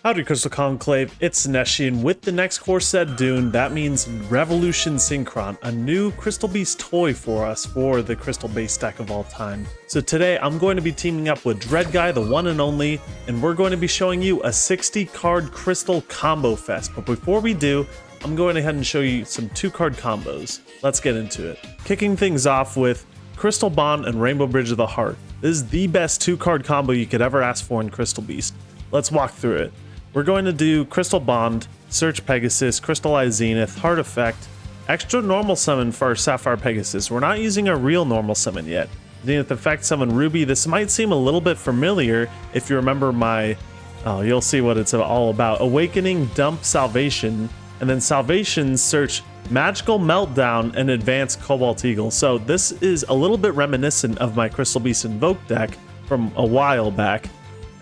Howdy Crystal Conclave, it's NESHY, and with the next core set DUNE, that means Revolution Synchron, a new Crystal Beast toy for us for the Crystal Beast deck of all time. So today I'm going to be teaming up with Dread Guy, the one and only, and we're going to be showing you a 60 card Crystal Combo Fest. But before we do, I'm going ahead and show you some 2-card combos. Let's get into it. Kicking things off with Crystal Bond and Rainbow Bridge of the Heart. This is the best 2-card combo you could ever ask for in Crystal Beast. Let's walk through it. We're going to do Crystal Bond, Search Pegasus, Crystallized Zenith, Heart Effect, extra normal summon for our Sapphire Pegasus. We're not using a real normal summon yet. Zenith Effect, summon Ruby. This might seem a little bit familiar if you remember my, you'll see what it's all about. Awakening, dump Salvation, and then Salvation, search Magical Meltdown and advance Cobalt Eagle. So this is a little bit reminiscent of my Crystal Beast Invoke deck from a while back.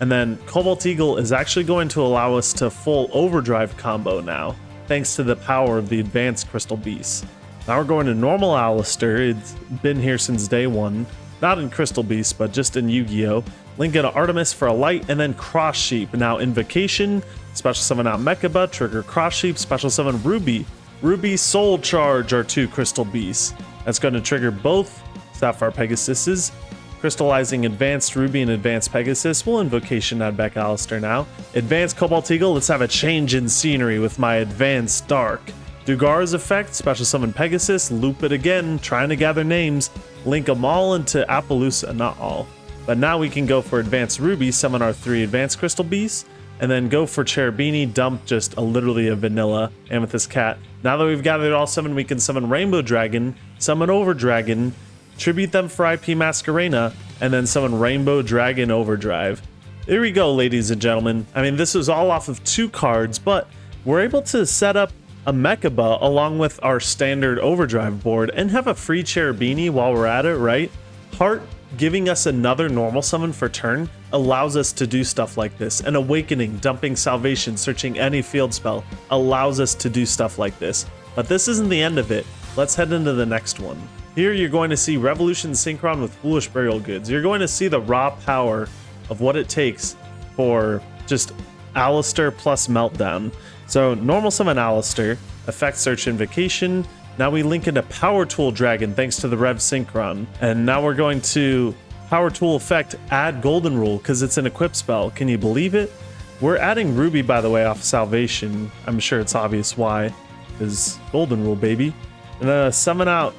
And then Cobalt Eagle is actually going to allow us to full overdrive combo now, thanks to the power of the advanced Crystal Beasts. Now we're going to normal Alistair. It's been here since day one, not in Crystal Beast, but just in Yu-Gi-Oh! Link into Artemis for a light, and then Cross Sheep. Now Invocation, special summon out Mechaba, trigger Cross Sheep, special summon Ruby. Ruby Soul Charge are 2 Crystal Beasts. That's going to trigger both Sapphire Pegasuses. Crystallizing Advanced Ruby and Advanced Pegasus. We'll Invocation add back Alistair now. Advanced Cobalt Eagle, let's have a change in scenery with my Advanced Dark. Dugar's Effect, special summon Pegasus, loop it again, trying to gather names, link them all into Appaloosa, not all. But now we can go for Advanced Ruby, summon our 3 Advanced Crystal Beasts, and then go for Cherubini, dump just literally a vanilla Amethyst Cat. Now that we've gathered all 7, we can summon Rainbow Dragon, summon Over Dragon, tribute them for IP Masquerena, and then summon Rainbow Dragon Overdrive. There we go, ladies and gentlemen. I mean, this was all off of 2 cards, but we're able to set up a Mechaba along with our standard Overdrive board and have a free Cherubini while we're at it, right? Heart giving us another normal summon for turn allows us to do stuff like this. And Awakening, dumping Salvation, searching any field spell allows us to do stuff like this. But this isn't the end of it. Let's head into the next one. Here you're going to see Revolution Synchron with Foolish Burial Goods. You're going to see the raw power of what it takes for just Alistair plus Meltdown. So normal summon Alistair, effect search Invocation. Now we link into Power Tool Dragon thanks to the Rev Synchron. And now we're going to Power Tool effect add Golden Rule because it's an equip spell. Can you believe it? We're adding Ruby, by the way, off Salvation. I'm sure it's obvious why. Is Golden Rule, baby. And summon out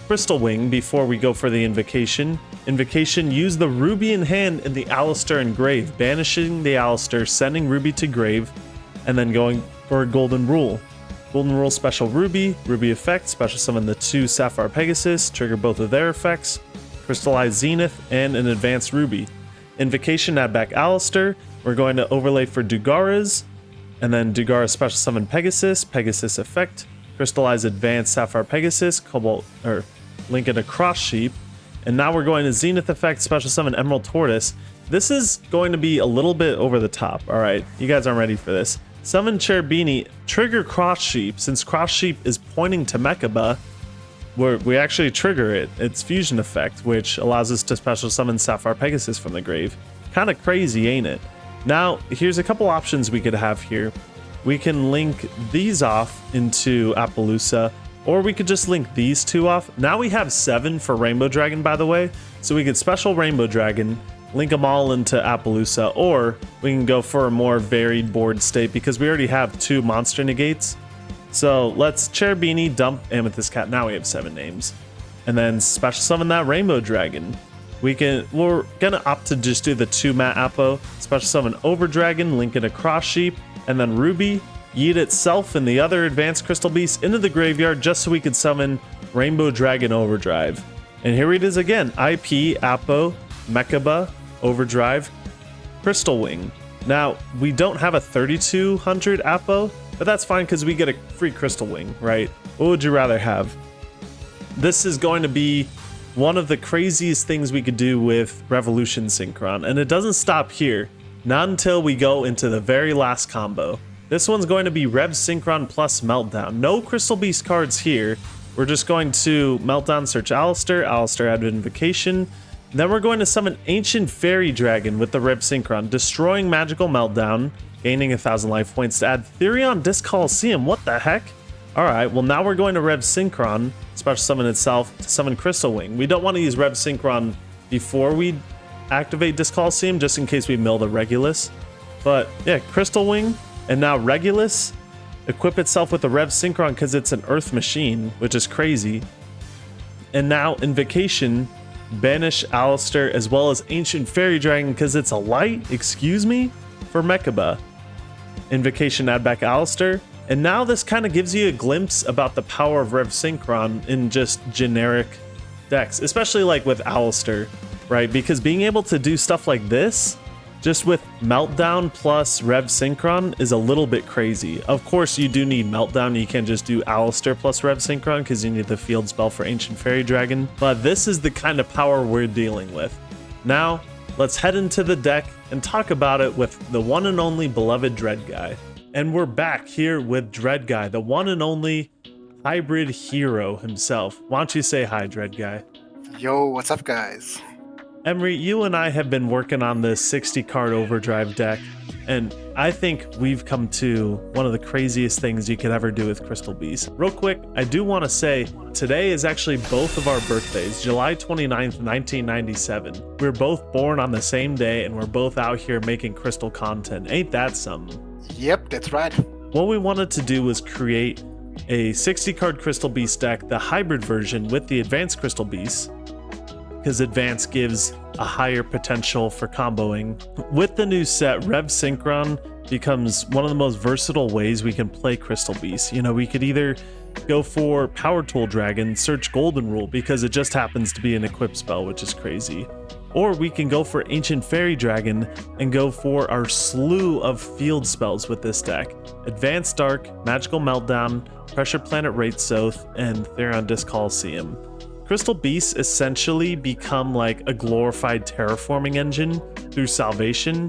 Crystal Wing before we go for the Invocation. Invocation, use the Ruby in hand in the Alistair in grave, banishing the Alistair, sending Ruby to grave, and then going for a Golden Rule. Golden Rule special Ruby, Ruby effect, special summon the 2 Sapphire Pegasus, trigger both of their effects, Crystallized Zenith, and an Advanced Ruby. Invocation, add back Alistair. We're going to overlay for Dugara's, and then Dugara special summon Pegasus, Pegasus effect, Crystallize Advanced Sapphire Pegasus, Cobalt, or link into Cross Sheep. And now we're going to Zenith effect, special summon Emerald Tortoise. This is going to be a little bit over the top. All right, you guys aren't ready for this. Summon Cherubini, trigger Cross Sheep. Since Cross Sheep is pointing to Mechaba, we actually trigger it. It's fusion effect, which allows us to special summon Sapphire Pegasus from the grave. Kind of crazy, ain't it? Now, here's a couple options we could have here. We can link these off into Appaloosa, or we could just link these 2 off. Now we have 7 for Rainbow Dragon, by the way, so we could special Rainbow Dragon, link them all into Appaloosa, or we can go for a more varied board state because we already have 2 monster negates. So let's Cherubini, dump Amethyst Cat. Now we have 7 names. And then special summon that Rainbow Dragon. We're gonna opt to just do the 2 Mat Appo, special summon Over Dragon, link into Cross Sheep, and then Ruby, yeet itself and the other Advanced Crystal Beasts into the graveyard just so we could summon Rainbow Dragon Overdrive. And here it is again, IP, Appo, Mechaba, Overdrive, Crystal Wing. Now, we don't have a 3200 Appo, but that's fine because we get a free Crystal Wing, right? What would you rather have? This is going to be one of the craziest things we could do with Revolution Synchron, and it doesn't stop here. Not until we go into the very last combo. This one's going to be Rev Synchron plus Meltdown. No Crystal Beast cards here. We're just going to Meltdown, search Alistair, Alistair add Invocation. Then we're going to summon Ancient Fairy Dragon with the Rev Synchron, destroying Magical Meltdown, gaining 1,000 life points to add Therion Disc Coliseum. What the heck? Alright, well now we're going to Rev Synchron, special summon itself, to summon Crystal Wing. We don't want to use Rev Synchron before we activate Disc Coliseum, just in case we mill the Regulus. But yeah, Crystal Wing. And now Regulus, equip itself with the Rev Synchron because it's an Earth machine, which is crazy. And now Invocation, banish Alistair as well as Ancient Fairy Dragon because it's a light, excuse me, for Mechaba. Invocation, add back Alistair. And now this kind of gives you a glimpse about the power of Rev Synchron in just generic decks, especially like with Alistair, right? Because being able to do stuff like this, just with Meltdown plus Rev Synchron is a little bit crazy. Of course, you do need Meltdown. You can't just do Alistair plus Rev Synchron because you need the field spell for Ancient Fairy Dragon. But this is the kind of power we're dealing with. Now, let's head into the deck and talk about it with the one and only beloved Dread Guy. And we're back here with Dread Guy, the one and only hybrid hero himself. Why don't you say hi, Dread Guy? Yo, what's up, guys? Emery, you and I have been working on this 60 card overdrive deck, and I think we've come to one of the craziest things you could ever do with Crystal Beast. Real quick, I do want to say today is actually both of our birthdays, July 29th, 1997. We're both born on the same day, and we're both out here making crystal content. Ain't that something? Yep, that's right. What we wanted to do was create a 60 card Crystal Beast deck, the hybrid version with the advanced Crystal Beasts, because Advanced gives a higher potential for comboing. With the new set, Rev Synchron becomes one of the most versatile ways we can play Crystal Beast. You know, we could either go for Power Tool Dragon, search Golden Rule because it just happens to be an equip spell, which is crazy. Or we can go for Ancient Fairy Dragon and go for our slew of field spells with this deck. Advanced Dark, Magical Meltdown, Pressure Planet Rate Soth, and Therion Disc Coliseum. Crystal Beasts essentially become like a glorified terraforming engine through Salvation,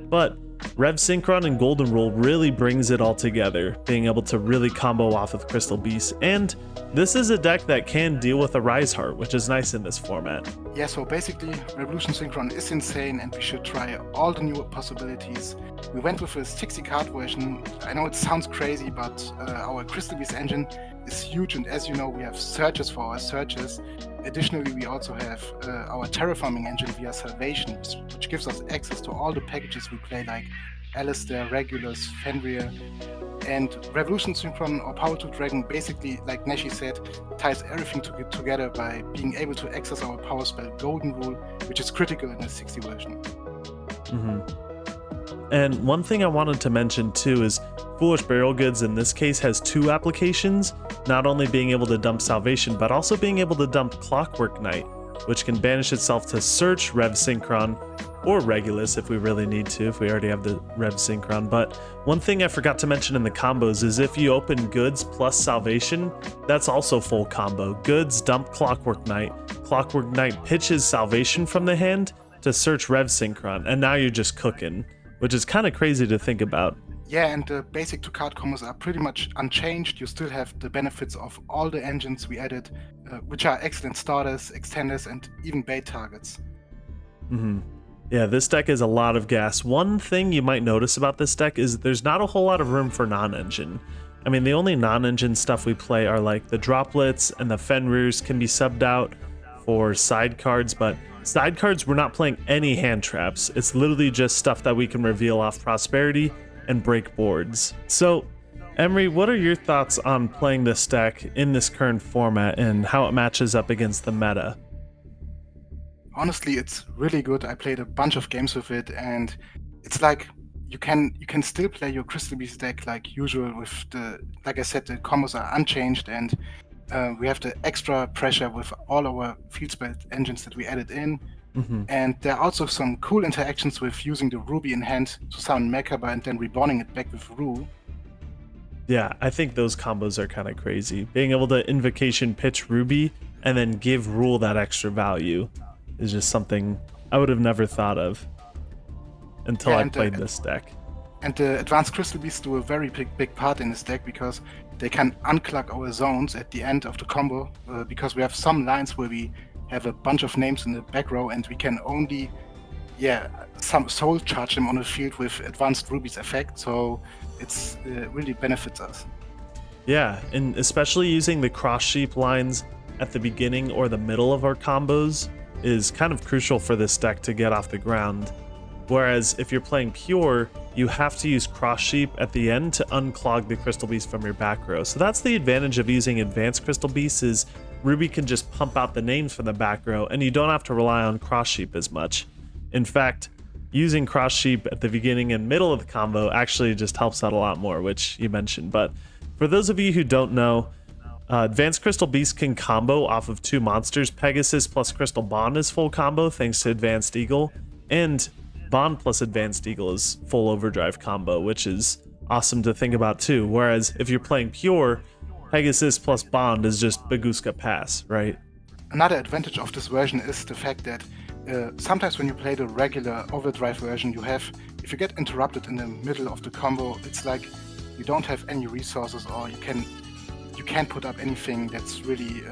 but Rev Synchron and Golden Rule really brings it all together, being able to really combo off with Crystal Beasts. And this is a deck that can deal with a Rise Heart, which is nice in this format. Yeah, so basically, Revolution Synchron is insane and we should try all the new possibilities. We went with a 60 card version. I know it sounds crazy, but our Crystal Beast engine is huge, and as you know, we have searches for our searches. Additionally, we also have our terraforming engine via Salvation, which gives us access to all the packages we play, like Alistair, Regulus, Fenrir, and Revolution Synchron or Power Tool Dragon basically, like NESHY said, ties everything together by being able to access our power spell Golden Rule, which is critical in the 60 version. And one thing I wanted to mention too is Foolish Burial Goods in this case has two applications, not only being able to dump Salvation, but also being able to dump Clockwork Knight, which can banish itself to search Rev Synchron or Regulus if we really need to, if we already have the Rev Synchron. But one thing I forgot to mention in the combos is if you open Goods plus Salvation, that's also full combo. Goods, dump Clockwork Knight. Clockwork Knight pitches Salvation from the hand to search Rev Synchron, and now you're just cooking, which is kind of crazy to think about. Yeah, and the basic two-card combos are pretty much unchanged. You still have the benefits of all the engines we added, which are excellent starters, extenders, and even bait targets. Yeah, this deck is a lot of gas. One thing you might notice about this deck is there's not a whole lot of room for non-engine. I mean, the only non-engine stuff we play are like the Droplets and the Fenrirs can be subbed out for side cards, but side cards, we're not playing any hand traps. It's literally just stuff that we can reveal off Prosperity and break boards. So, Emery, what are your thoughts on playing this deck in this current format and how it matches up against the meta? Honestly, it's really good. I played a bunch of games with it, and it's like you can still play your Crystal Beast deck like usual with the, like I said, the combos are unchanged, and we have the extra pressure with all our field spell engines that we added in. And there are also some cool interactions with using the Ruby in hand to summon Mechaba and then reborning it back with Rule. Yeah, I think those combos are kind of crazy. Being able to Invocation pitch Ruby and then give Rule that extra value is just something I would have never thought of. until Yeah, I and played this deck. And the advanced crystal beasts do a very big part in this deck because they can unclog our zones at the end of the combo. Because we have some lines where we have a bunch of names in the back row and we can only, some soul charge them on the field with advanced rubies effect. So it's really benefits us. Yeah, and especially using the cross sheep lines at the beginning or the middle of our combos is kind of crucial for this deck to get off the ground. Whereas if you're playing pure, you have to use cross sheep at the end to unclog the crystal beast from your back row. So that's the advantage of using advanced crystal beasts, is Ruby can just pump out the names from the back row and you don't have to rely on cross sheep as much. In fact, using cross sheep at the beginning and middle of the combo actually just helps out a lot more, which you mentioned. But for those of you who don't know, Advanced Crystal Beast can combo off of 2 monsters. Pegasus plus Crystal Bond is full combo thanks to Advanced Eagle, and Bond plus Advanced Eagle is full overdrive combo, which is awesome to think about too. Whereas if you're playing pure, Pegasus plus Bond is just Baguska Pass, right? Another advantage of this version is the fact that sometimes when you play the regular overdrive version, if you get interrupted in the middle of the combo, it's like you don't have any resources, or you can't put up anything that's really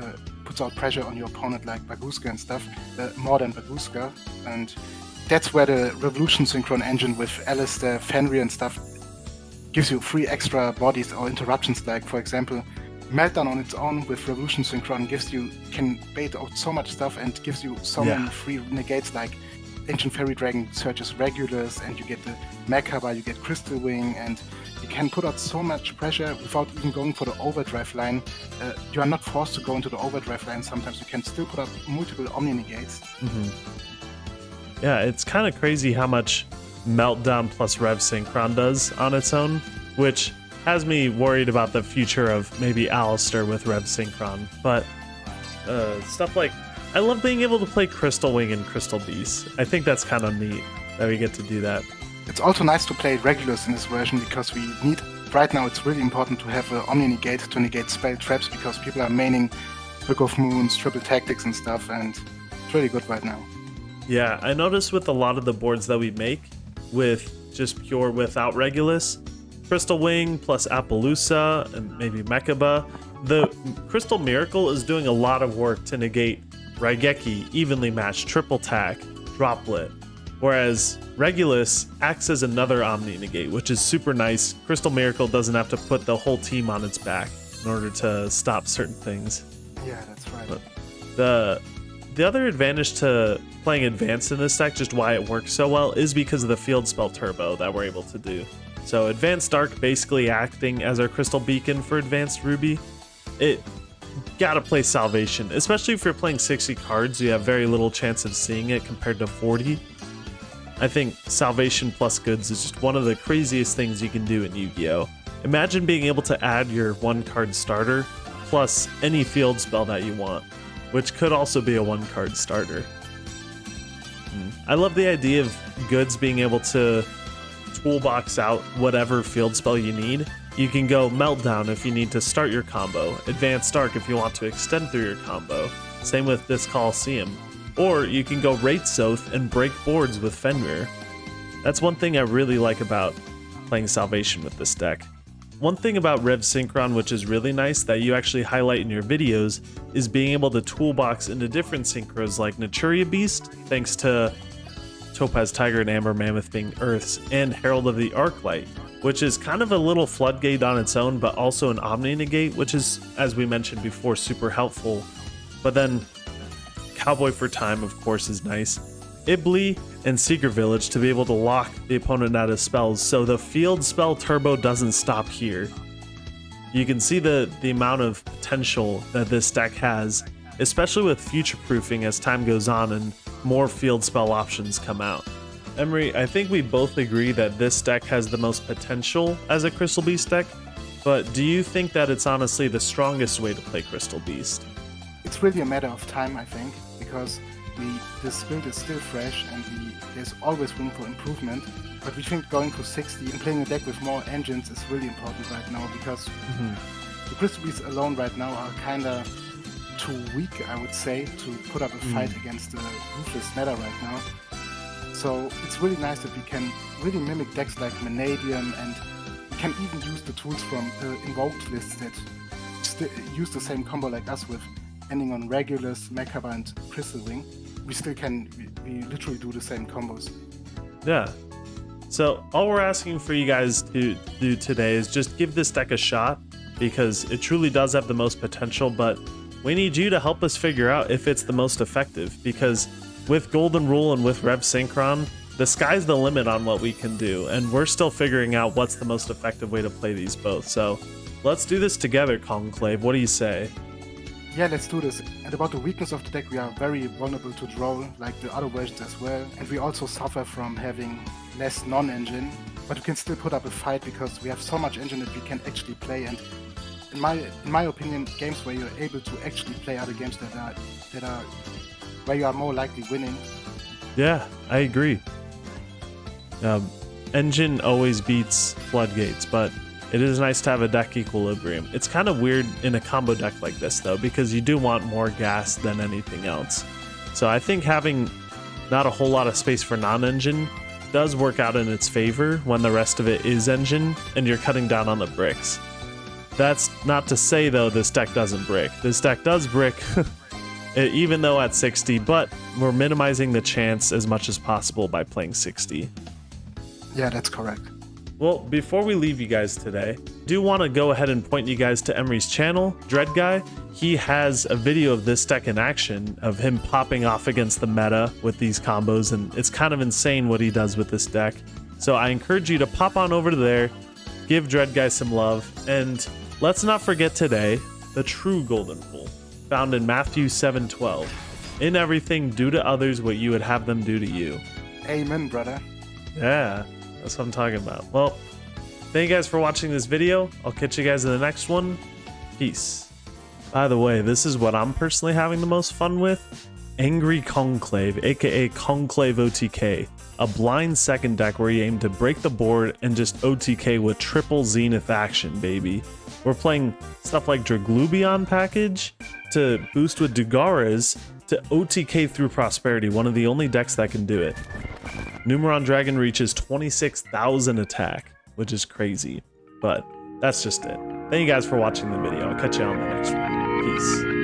puts out pressure on your opponent, like Baguska and stuff, more than Baguska. And that's where the Revolution Synchron engine with Alistair, Fenrir and stuff gives you 3 extra bodies or interruptions. Like, for example, Meltdown on its own with Revolution Synchron can bait out so much stuff and gives you so many free negates, like Ancient Fairy Dragon searches Regulus, and you get the Merkaba, you get Crystal Wing, and you can put out so much pressure without even going for the overdrive line. You are not forced to go into the overdrive line. Sometimes you can still put out multiple Omni negates. Yeah, it's kind of crazy how much Meltdown plus Rev Synchron does on its own, which has me worried about the future of maybe Alistair with Rev Synchron. But stuff like, I love being able to play Crystal Wing and Crystal Beast. I think that's kind of neat that we get to do that. It's also nice to play Regulus in this version because right now it's really important to have an Omni negate to negate spell traps, because people are maining Book of Moons, Triple Tactics and stuff, and it's really good right now. Yeah, I noticed with a lot of the boards that we make with just pure without Regulus, Crystal Wing plus Appaloosa and maybe Mechaba, the Crystal Miracle is doing a lot of work to negate Raigeki, Evenly Matched, Triple Tack, Droplet. Whereas Regulus acts as another Omni negate, which is super nice. Crystal Miracle doesn't have to put the whole team on its back in order to stop certain things. Yeah, that's right. But the other advantage to playing Advanced in this deck, just why it works so well, is because of the field spell turbo that we're able to do. So Advanced Dark basically acting as our Crystal Beacon for Advanced Ruby. It gotta play Salvation, especially if you're playing 60 cards, you have very little chance of seeing it compared to 40. I think Salvation plus Goods is just one of the craziest things you can do in Yu-Gi-Oh! Imagine being able to add your 1-card starter plus any field spell that you want, which could also be a 1-card starter. I love the idea of Goods being able to toolbox out whatever field spell you need. You can go Meltdown if you need to start your combo, Advanced Dark if you want to extend through your combo, same with this Coliseum. Or you can go Wraith Soth and break boards with Fenrir. That's one thing I really like about playing Salvation with this deck. One thing about Rev Synchron, which is really nice that you actually highlight in your videos, is being able to toolbox into different synchros like Naturia Beast, thanks to Topaz Tiger and Amber Mammoth being Earths, and Herald of the Arclight, which is kind of a little floodgate on its own, but also an Omni negate, which is, as we mentioned before, super helpful. But then Cowboy for Time, of course, is nice. Ibli and Secret Village to be able to lock the opponent out of spells, so the field spell turbo doesn't stop here. You can see the amount of potential that this deck has, especially with future proofing as time goes on and more field spell options come out. Emery, I think we both agree that this deck has the most potential as a Crystal Beast deck, but do you think that it's honestly the strongest way to play Crystal Beast? It's really a matter of time, I think, because this build is still fresh and there's always room for improvement. But we think going for 60 and playing a deck with more engines is really important right now, because the Crystal Beasts alone right now are kinda too weak, I would say, to put up a fight against the Ruthless meta right now. So it's really nice that we can really mimic decks like Vanadium, and we can even use the tools from invoked lists that use the same combo like us with ending on Regulus, Mechaba, and Crystal Wing. We still can, we literally do the same combos. Yeah. So all we're asking for you guys to do today is just give this deck a shot, because it truly does have the most potential, but we need you to help us figure out if it's the most effective, because with Golden Rule and with Rev Synchron, the sky's the limit on what we can do, and we're still figuring out what's the most effective way to play these both. So let's do this together, Conclave. What do you say? Yeah, let's do this. And about the weakness of the deck, we are very vulnerable to draw, like the other versions as well. And we also suffer from having less non-engine, but we can still put up a fight because we have so much engine that we can actually play. And in my opinion, games where you're able to actually play other games that are where you are more likely winning. Yeah, I agree. Engine always beats Floodgates, but it is nice to have a deck equilibrium. It's kind of weird in a combo deck like this, though, because you do want more gas than anything else. So I think having not a whole lot of space for non-engine does work out in its favor when the rest of it is engine and you're cutting down on the bricks. That's not to say, though, this deck doesn't brick. This deck does brick, even though at 60, but we're minimizing the chance as much as possible by playing 60. Yeah, that's correct. Well, before we leave you guys today, I do want to go ahead and point you guys to Emery's channel, Dread Guy. He has a video of this deck in action, of him popping off against the meta with these combos, and it's kind of insane what he does with this deck. So I encourage you to pop on over to there, give Dread Guy some love, and let's not forget today the true golden rule, found in Matthew 7:12. In everything, do to others what you would have them do to you. Amen, brother. Yeah. That's what I'm talking about. Well, thank you guys for watching this video. I'll catch you guys in the next one. Peace. By the way, this is what I'm personally having the most fun with. Angry Conclave, aka Conclave OTK. A blind second deck where you aim to break the board and just OTK with triple Zenith action, baby. We're playing stuff like Draglubion package to boost with Dugaras to OTK through Prosperity, one of the only decks that can do it. Numeron Dragon reaches 26,000 attack, which is crazy, but that's just it. Thank you guys for watching the video. I'll catch you on the next one. Peace.